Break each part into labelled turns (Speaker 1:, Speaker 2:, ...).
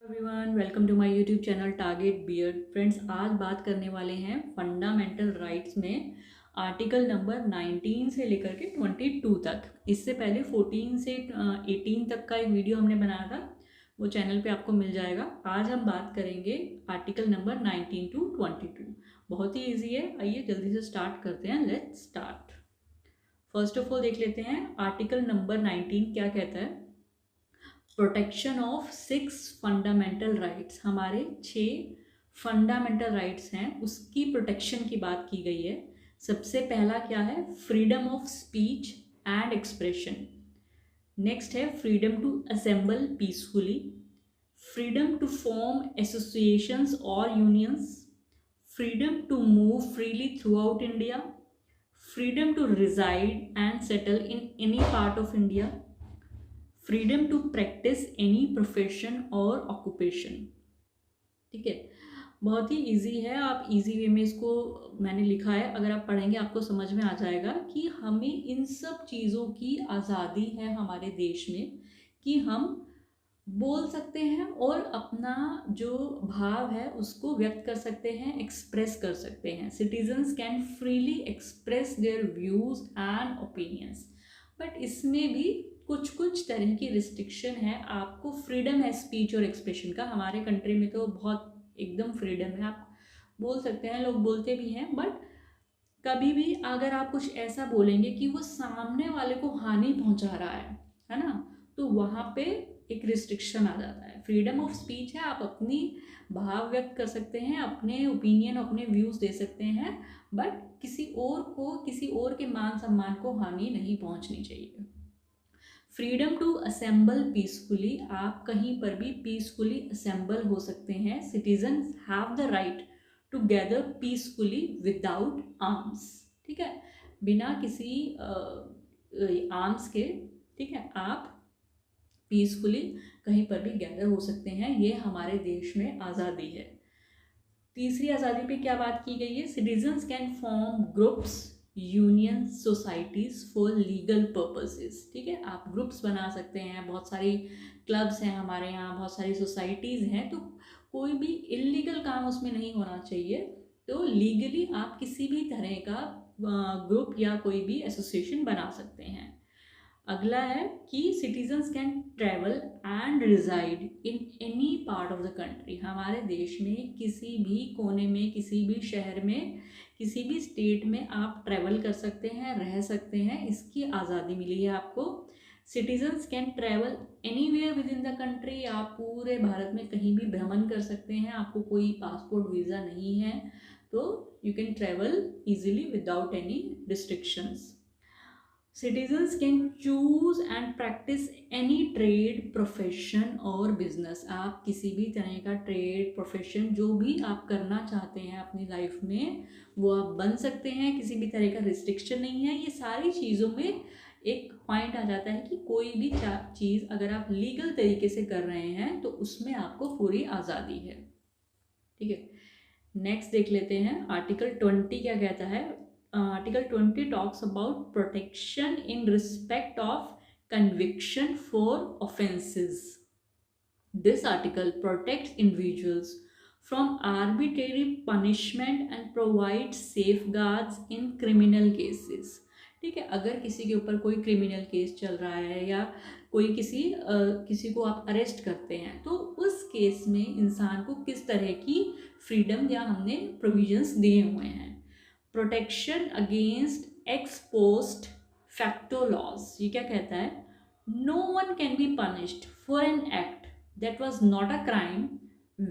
Speaker 1: Everyone, welcome to my YouTube channel target beard. Friends, आज बात करने वाले हैं फंडामेंटल राइट्स में आर्टिकल नंबर 19 से लेकर के 22 तक। इससे पहले 14 से 18 तक का एक वीडियो हमने बनाया था, वो चैनल पे आपको मिल जाएगा। आज हम बात करेंगे आर्टिकल नंबर 19 टू 22। बहुत ही ईजी है, आइए जल्दी से स्टार्ट करते हैं। Let's start. First of all देख लेते हैं आर्टिकल नंबर 19 क्या कहता है। प्रोटेक्शन ऑफ 6 फंडामेंटल राइट्स, हमारे 6 फंडामेंटल राइट्स हैं, उसकी प्रोटेक्शन की बात की गई है। सबसे पहला क्या है? Freedom of speech and expression. Next है freedom to assemble peacefully, freedom to form associations और unions, freedom to move freely throughout India, freedom to reside and settle in any part of India, freedom to practise any profession और occupation. ठीक है, बहुत ही easy है। आप easy way में इसको मैंने लिखा है, अगर आप पढ़ेंगे आपको समझ में आ जाएगा कि हमें इन सब चीज़ों की आज़ादी है हमारे देश में कि हम बोल सकते हैं और अपना जो भाव है उसको व्यक्त कर सकते हैं, एक्सप्रेस कर सकते हैं। Citizens can freely express their views and opinions. But इसमें भी कुछ कुछ तरह की रिस्ट्रिक्शन है। आपको फ्रीडम है स्पीच और एक्सप्रेशन का, हमारे कंट्री में तो बहुत एकदम फ्रीडम है, आप बोल सकते हैं, लोग बोलते भी हैं। बट कभी भी अगर आप कुछ ऐसा बोलेंगे कि वो सामने वाले को हानि पहुंचा रहा है ना, तो वहाँ पे एक रिस्ट्रिक्शन आ जाता है। फ्रीडम ऑफ स्पीच है, आप अपनी भाव व्यक्त कर सकते हैं, अपने ओपिनियन, अपने व्यूज़ दे सकते हैं, बट किसी और को, किसी और के मान सम्मान को हानि नहीं पहुंचनी चाहिए। फ्रीडम टू असेंबल पीसफुली, आप कहीं पर भी पीसफुली असेंबल हो सकते हैं। Citizens have the right to gather peacefully without arms. ठीक है, बिना किसी आर्म्स के, ठीक है, आप पीसफुली कहीं पर भी गैदर हो सकते हैं। ये हमारे देश में आज़ादी है। तीसरी आज़ादी पे क्या बात की गई है? Citizens can form groups, union, societies for legal purposes. ठीक है, आप ग्रुप्स बना सकते हैं, बहुत सारी क्लब्स हैं हमारे यहाँ, बहुत सारी सोसाइटीज़ हैं, तो कोई भी इलीगल काम उसमें नहीं होना चाहिए। तो लीगली आप किसी भी तरह का ग्रुप या कोई भी एसोसिएशन बना सकते हैं। अगला है कि citizens can travel and reside in any part of the country. हमारे देश में किसी भी कोने में, किसी भी शहर में, किसी भी स्टेट में आप ट्रैवल कर सकते हैं, रह सकते हैं, इसकी आज़ादी मिली है आपको। Citizens can travel anywhere with in the country, आप पूरे भारत में कहीं भी भ्रमण कर सकते हैं, आपको कोई पासपोर्ट वीज़ा नहीं है, तो you can travel easily without any restrictions. Citizens can choose and practice any trade, profession और बिजनेस। आप किसी भी तरह का ट्रेड, प्रोफेशन जो भी आप करना चाहते हैं अपनी लाइफ में, वो आप बन सकते हैं, किसी भी तरह का रिस्ट्रिक्शन नहीं है। ये सारी चीज़ों में एक पॉइंट आ जाता है कि कोई भी चीज़ अगर आप लीगल तरीके से कर रहे हैं तो उसमें आपको पूरी आज़ादी है। ठीक है, नेक्स्ट देख लेते हैं आर्टिकल 20 क्या कहता है। Article 20 talks about protection in respect of conviction for offenses. This article protects individuals from arbitrary punishment and provides safeguards in criminal cases. ठीक है, अगर किसी के ऊपर कोई क्रिमिनल केस चल रहा है या कोई किसी को आप अरेस्ट करते हैं, तो उस केस में इंसान को किस तरह की फ्रीडम या हमने प्रोविजंस दिए हुए हैं। Protection against ex post facto laws, ये क्या कहता है? No one can be punished for an act that was not a crime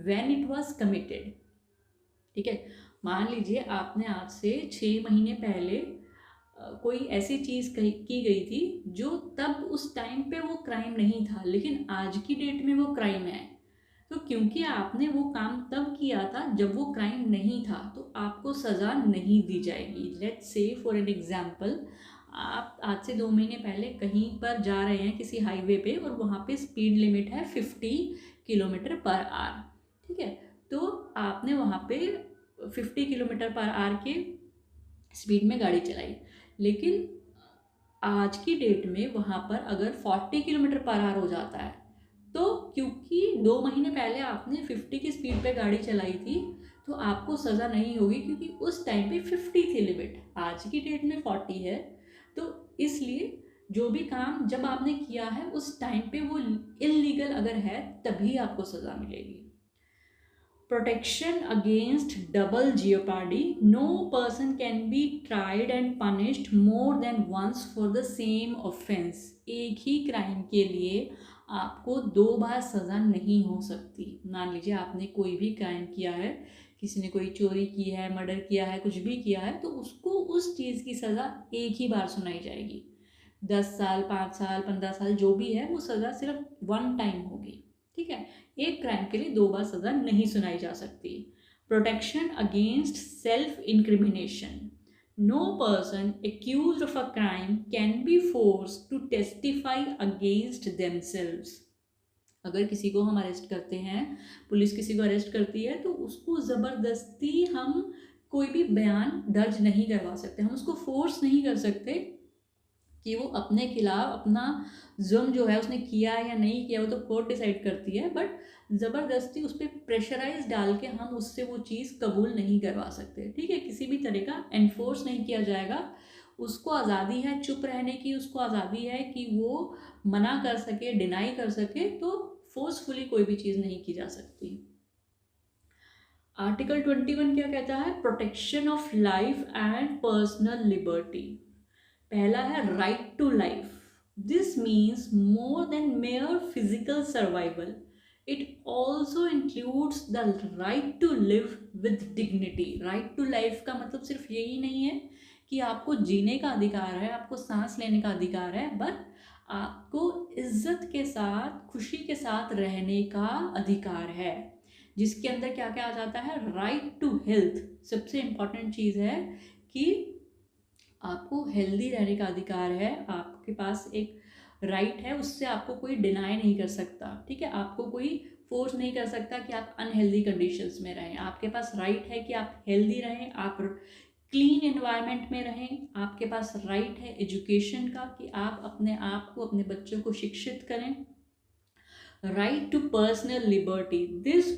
Speaker 1: when it was committed. ठीक है, मान लीजिए आपने आज से 6 महीने पहले कोई ऐसी चीज़ की गई थी जो तब उस टाइम पे वो क्राइम नहीं था, लेकिन आज की डेट में वो क्राइम है। तो क्योंकि आपने वो काम तब किया था जब वो क्राइम नहीं था, तो आपको सज़ा नहीं दी जाएगी। Let's say for an example, आप आज से 2 महीने पहले कहीं पर जा रहे हैं किसी हाईवे पे और वहाँ पे स्पीड लिमिट है 50 किलोमीटर पर आवर। ठीक है, तो आपने वहाँ पे 50 किलोमीटर पर आवर के स्पीड में गाड़ी चलाई, लेकिन आज की डेट में वहाँ पर अगर 40 किलोमीटर पर आवर हो जाता है तो क्योंकि 2 महीने पहले आपने 50 की स्पीड पे गाड़ी चलाई थी तो आपको सज़ा नहीं होगी, क्योंकि उस टाइम पे 50 थी लिमिट, आज की डेट में 40 है। तो इसलिए जो भी काम जब आपने किया है उस टाइम पे वो इलीगल अगर है तभी आपको सज़ा मिलेगी। Protection against double jeopardy. No person can be tried and punished more than once for the same offense. एक ही क्राइम के लिए आपको 2 बार सज़ा नहीं हो सकती। मान लीजिए आपने कोई भी क्राइम किया है, किसी ने कोई चोरी की है, मर्डर किया है, कुछ भी किया है, तो उसको उस चीज़ की सज़ा एक ही बार सुनाई जाएगी। 10 साल, 5 साल, 15 साल जो भी है वो सज़ा सिर्फ वन टाइम होगी। ठीक है, एक क्राइम के लिए 2 बार सज़ा नहीं सुनाई जा सकती। Protection against self incrimination. No person accused of a crime can be forced to testify against themselves. अगर किसी को हम अरेस्ट करते हैं, पुलिस किसी को अरेस्ट करती है, तो उसको ज़बरदस्ती हम कोई भी बयान दर्ज नहीं करवा सकते, हम उसको फोर्स नहीं कर सकते कि वो अपने खिलाफ अपना जुर्म जो है उसने किया है या नहीं किया, वो तो कोर्ट डिसाइड करती है, बट ज़बरदस्ती उस पर प्रेशराइज डाल के हम उससे वो चीज़ कबूल नहीं करवा सकते। ठीक है, किसी भी तरह का एनफोर्स नहीं किया जाएगा। उसको आज़ादी है चुप रहने की, उसको आज़ादी है कि वो मना कर सके, डिनाई कर सके, तो फोर्सफुली कोई भी चीज़ नहीं की जा सकती। आर्टिकल 21 क्या कहता है? Protection of life and personal liberty. पहला है right to life. This means more than mere physical survival. It also includes the right to live with dignity. Right to life का मतलब सिर्फ यही नहीं है कि आपको जीने का अधिकार है, आपको सांस लेने का अधिकार है, बट आपको इज्जत के साथ, खुशी के साथ रहने का अधिकार है, जिसके अंदर क्या क्या आ जाता है? Right to health. सबसे इम्पॉर्टेंट चीज़ है कि आपको हेल्दी रहने का अधिकार है, आपके पास एक राइट है, उससे आपको कोई डिनाई नहीं कर सकता। ठीक है, आपको कोई फोर्स नहीं कर सकता कि आप अनहेल्दी कंडीशंस में रहें। आपके पास राइट है कि आप हेल्दी रहें, आप क्लीन एनवायरनमेंट में रहें। आपके पास राइट है एजुकेशन का, कि आप अपने आप को, अपने बच्चों को शिक्षित करें। Right to personal liberty. This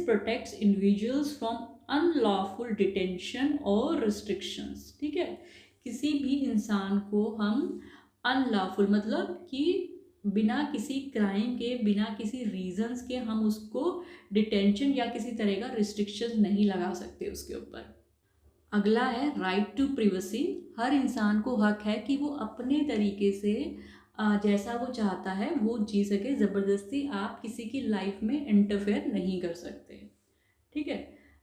Speaker 1: protects individuals from unlawful detention और रिस्ट्रिक्शंस. ठीक है, किसी भी इंसान को हम अनलॉफुल मतलब कि बिना किसी क्राइम के, बिना किसी रीजंस के हम उसको डिटेंशन या किसी तरह का रिस्ट्रिक्शन नहीं लगा सकते उसके ऊपर। अगला है राइट टू प्रिवेसी. हर इंसान को हक है कि वो अपने तरीके से जैसा वो चाहता है वो जी सके। ज़बरदस्ती आप किसी की लाइफ में इंटरफेयर नहीं कर सकते। ठीक है,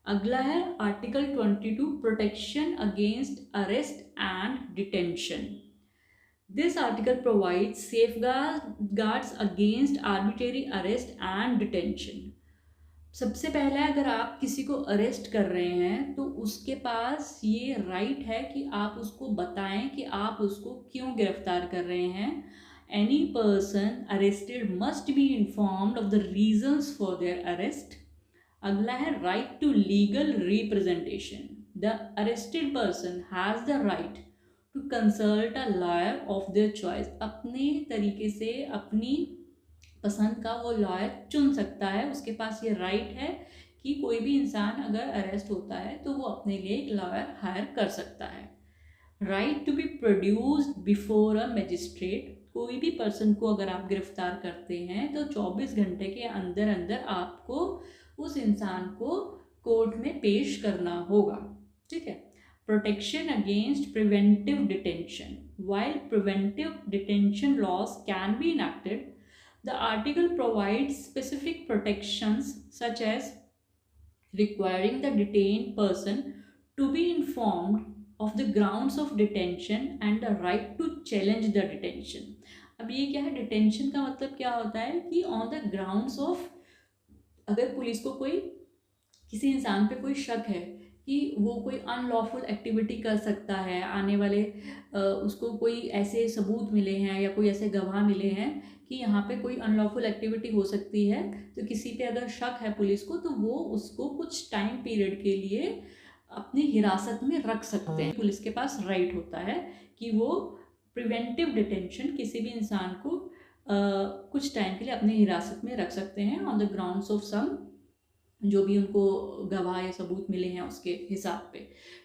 Speaker 1: अगला है article 22 protection against arrest and detention. This article provides safeguards against arbitrary arrest and detention. सबसे पहला है, अगर आप किसी को अरेस्ट कर रहे हैं तो उसके पास ये राइट है कि आप उसको बताएं कि आप उसको क्यों गिरफ्तार कर रहे हैं. Any person arrested must be informed of the reasons for their arrest. अगला है right to legal representation. The arrested person has the right to consult a lawyer of their choice. अपने तरीके से, अपनी पसंद का वो लॉयर चुन सकता है. उसके पास ये राइट है कि कोई भी इंसान अगर अरेस्ट होता है तो वो अपने लिए एक लॉयर हायर कर सकता है. Right to be produced before a magistrate. कोई भी पर्सन को अगर आप गिरफ्तार करते हैं तो 24 घंटे के अंदर अंदर आपको उस इंसान को कोर्ट में पेश करना होगा. ठीक है, protection against preventive detention. While preventive detention laws can be enacted, the article provides specific protections such as requiring the detained person to be informed of the grounds of detention and the right to challenge the detention. अब ये क्या है? Detention का मतलब क्या होता है कि ऑन द ग्राउंड्स ऑफ, अगर पुलिस को कोई किसी इंसान पे कोई शक है कि वो कोई अनलॉफुल एक्टिविटी कर सकता है, आने वाले उसको कोई ऐसे सबूत मिले हैं या कोई ऐसे गवाह मिले हैं कि यहाँ पे कोई अनलॉफुल एक्टिविटी हो सकती है, तो किसी पे अगर शक है पुलिस को तो वो उसको कुछ टाइम पीरियड के लिए अपनी हिरासत में रख सकते हैं. पुलिस के पास राइट होता है कि वो प्रिवेंटिव डिटेंशन, किसी भी इंसान को कुछ टाइम के लिए अपने हिरासत में रख सकते हैं on the grounds of some, जो भी उनको गवाह या सबूत मिले हैं उसके हिसाब पे,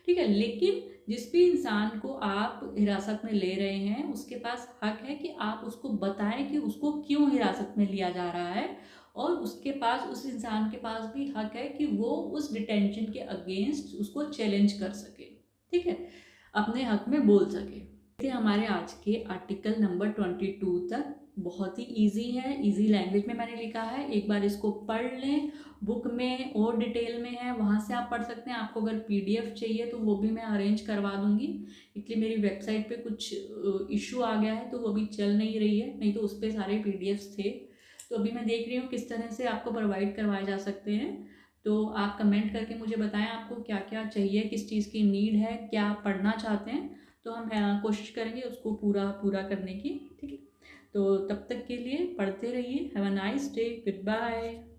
Speaker 1: ठीक है। लेकिन जिस भी इंसान को आप हिरासत में ले रहे हैं उसके पास हक है कि आप उसको बताएं कि उसको क्यों हिरासत में लिया जा रहा है, और उसके पास, उस इंसान के पास भी हक है कि वो उस डिटेंशन के अगेंस्ट उसको चैलेंज कर सके, ठीक है, अपने हक में बोल सके। देखिए हमारे आज के आर्टिकल नंबर 22 तक बहुत ही इजी है, इजी लैंग्वेज में मैंने लिखा है, एक बार इसको पढ़ लें। बुक में और डिटेल में है, वहाँ से आप पढ़ सकते हैं। आपको अगर पीडीएफ चाहिए तो वो भी मैं अरेंज करवा दूंगी, इसलिए मेरी वेबसाइट पे कुछ इशू आ गया है तो वो अभी चल नहीं रही है, नहीं तो उस पर सारे पीडीएफ्स थे। तो अभी मैं देख रही हूँ किस तरह से आपको प्रोवाइड करवाए जा सकते हैं। तो आप कमेंट करके मुझे बताएं आपको क्या क्या चाहिए, किस चीज़ की नीड है, क्या पढ़ना चाहते हैं, तो हम कोशिश करेंगे उसको पूरा पूरा करने की, ठीक है। तो तब तक के लिए पढ़ते रहिए। Have a nice day, good bye.